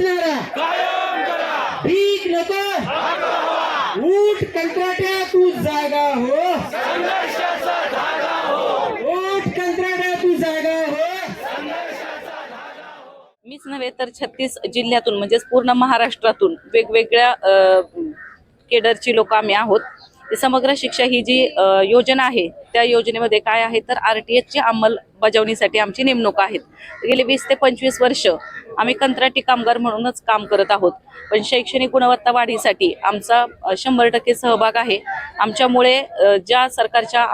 नारा भीक नको ऊठ कंत्राट्या तू जागा हो ऊठ कंत्राट्या तू जागा हो। मीच नव्हे तर 36 जिल्ह्यातून म्हणजेच पूर्ण महाराष्ट्रातून वेगवेगळ्या केडरची लोक आम्ही आहोत। समग्र शिक्षा ही जी योजना आहे त्या योजनेमध्ये काय आहे तर RTH ची अंमलबजावणीसाठी आमची नेमणूक आहेत। गेली 20 ते 25 वर्ष आम्ही कंत्राटी कामगार म्हणूनच काम करत आहोत, पण शैक्षणिक गुणवत्ता वाढीसाठी आमचा 100% सहभाग आहे। आमच्यामुळे ज्या सरकारच्या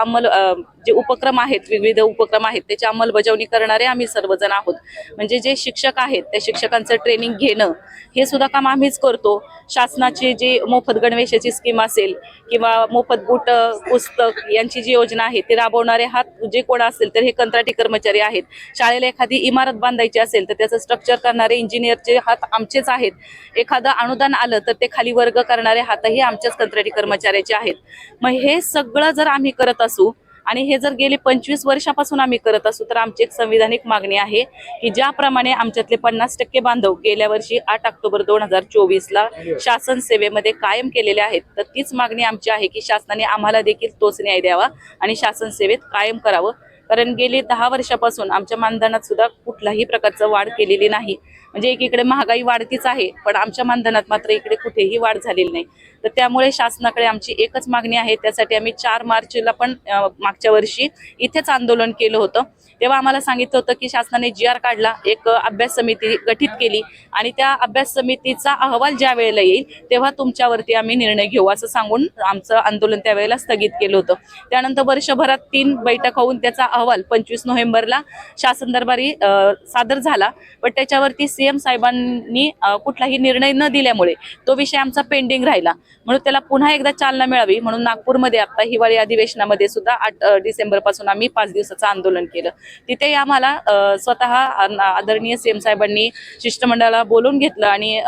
जे उपक्रम आहेत, विविध उपक्रम आहेत, त्याची अंमलबजावणी करणारे आम्ही सर्वजण आहोत। म्हणजे जे शिक्षक आहेत त्या शिक्षकांचं ट्रेनिंग घेणं हे सुद्धा काम आम्हीच करतो। शासनाची जी मोफत गणवेशाची स्कीम असेल किंवा मोफत बूट पुस्तक यांची जी योजना आहे ती राबवणारे हात जे कोण असेल तर हे कंत्राटी कर्मचारी आहेत। शाळेला एखादी इमारत बांधायची असेल तर त्याचं स्ट्रक्चर करणारे इंजिनियरचे हात आमचेच आहेत। एखादं अनुदान आलं तर ते खाली वर्ग करणारे हातही आमच्याच कंत्राटी कर्मचाऱ्याचे आहेत। मग हे सगळं जर आम्ही करत असू आणि हे जर गेले 25 वर्षापासून आम्ही करत असू तर आमची एक संविधानिक मागणी आहे की ज्याप्रमाणे आमच्यातले 50% बांधव गेल्या वर्षी 8 ऑक्टोबर 2024 ला शासन सेवेमध्ये कायम केलेले आहेत, तर तीच मागणी आमची आहे की शासनाने आम्हाला देखील तोच न्याय द्यावा आणि शासन सेवेत कायम करावं। कारण गेली 10 वर्षापासून आमच्या मानधनात सुद्धा कुठल्याही प्रकारचं वाढ केलेली नाही। म्हणजे एकीकडे महागाई वाढतीच आहे पण आमच्या मानधनात मात्र इकडे कुठेही वाढ झालेली नाही। तर त्यामुळे शासनाकडे आमची एकच मागणी आहे, त्यासाठी आम्ही 4 मार्चला पण मागच्या वर्षी इथेच आंदोलन केलं होतं। तेव्हा आम्हाला सांगितलं होतं की शासनाने GR काढला, एक अभ्यास समिती गठीत केली आणि त्या अभ्यास समितीचा अहवाल ज्या वेळेला येईल तेव्हा तुमच्यावरती आम्ही निर्णय घेऊ असं सांगून आमचं आंदोलन त्यावेळेला स्थगित केलं होतं। त्यानंतर वर्षभरात 3 बैठक होऊन त्याचा अहवाल 25 नोव्हेंबरला शासन दरबारी सादर झाला, पण त्याच्यावरती CM साहेबांनी कुठलाही निर्णय न दिल्यामुळे तो विषय आमचा पेंडिंग राहिला। म्हणून त्याला पुन्हा एकदा चालना मिळावी म्हणून नागपूरमध्ये आता हिवाळी अधिवेशनामध्ये सुद्धा 8 डिसेंबर पासून आम्ही 5 दिवसाचं आंदोलन केलं। तिथे आम्हाला स्वतः आदरणीय CM साहेबांनी शिष्टमंडळाला बोलून घेतलं आणि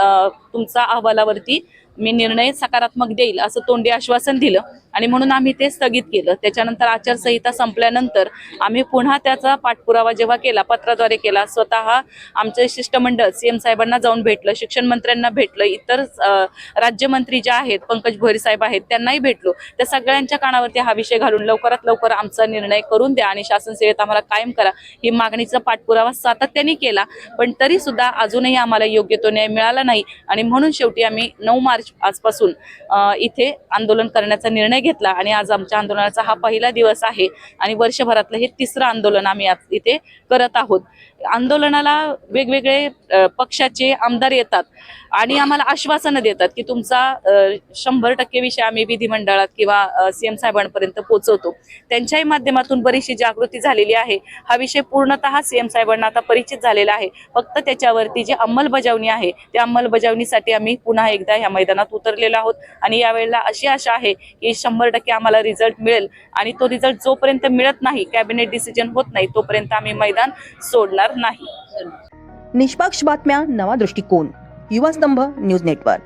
तुमचा अहवालावरती मी निर्णय सकारात्मक देईल असं तोंडी आश्वासन दिलं आणि म्हणून आम्ही ते स्थगित केलं। त्याच्यानंतर आचारसंहिता संपल्यानंतर आम्ही पुन्हा त्याचा पाठपुरावा जेव्हा केला, पत्राद्वारे केला, स्वतः आमचे शिष्टमंडळ CM साहेबांना जाऊन भेटलं, शिक्षण मंत्र्यांना भेटलं, इतर राज्यमंत्री जे आहेत पंकज भोयर साहेब आहेत त्यांनाही भेटलो। त्या सगळ्यांच्या कानावरती हा विषय घालून लवकरात लवकर आमचा निर्णय करून द्या आणि शासन सेवेत आम्हाला कायम करा ही मागणीचा पाठपुरावा सातत्याने केला, पण तरी सुद्धा अजूनही आम्हाला योग्य तो न्याय मिळाला नाही आणि म्हणून शेवटी आम्ही 9 मार्च आजपासून इथे आंदोलन करण्याचा निर्णय घेतला आणि आज आमच्या आंदोलनाचा हा पहिला दिवस आहे आणि वर्षभरातलं हे 3रं आंदोलन आम्ही आज इथे करत आहोत। आंदोलनाला वेगवेगळे पक्षाचे आमदार येतात आणि आम्हाला आश्वासनं देतात की तुमचा 100% विषय आम्ही विधिमंडळात किंवा CM साहेबांपर्यंत पोहोचवतो। त्यांच्याही माध्यमातून बरीचशी जागृती झालेली आहे। हा विषय पूर्णतः CM साहेबांना आता परिचित झालेला आहे। फक्त त्याच्यावरती जी अंमलबजावणी आहे त्या अंमलबजावणीसाठी आम्ही पुन्हा एकदा या मैदानात उतरलेलो आहोत आणि यावेळेला अशी आशा आहे की 100% आम्हाला रिझल्ट मिळेल आणि तो रिझल्ट जोपर्यंत मिळत नाही, कॅबिनेट डिसिजन होत नाही, तोपर्यंत आम्ही मैदान सोडणार नाही। निष्पक्ष बातम्या, नवा दृष्टिकोन, युवा स्तंभ न्यूज नेटवर्क।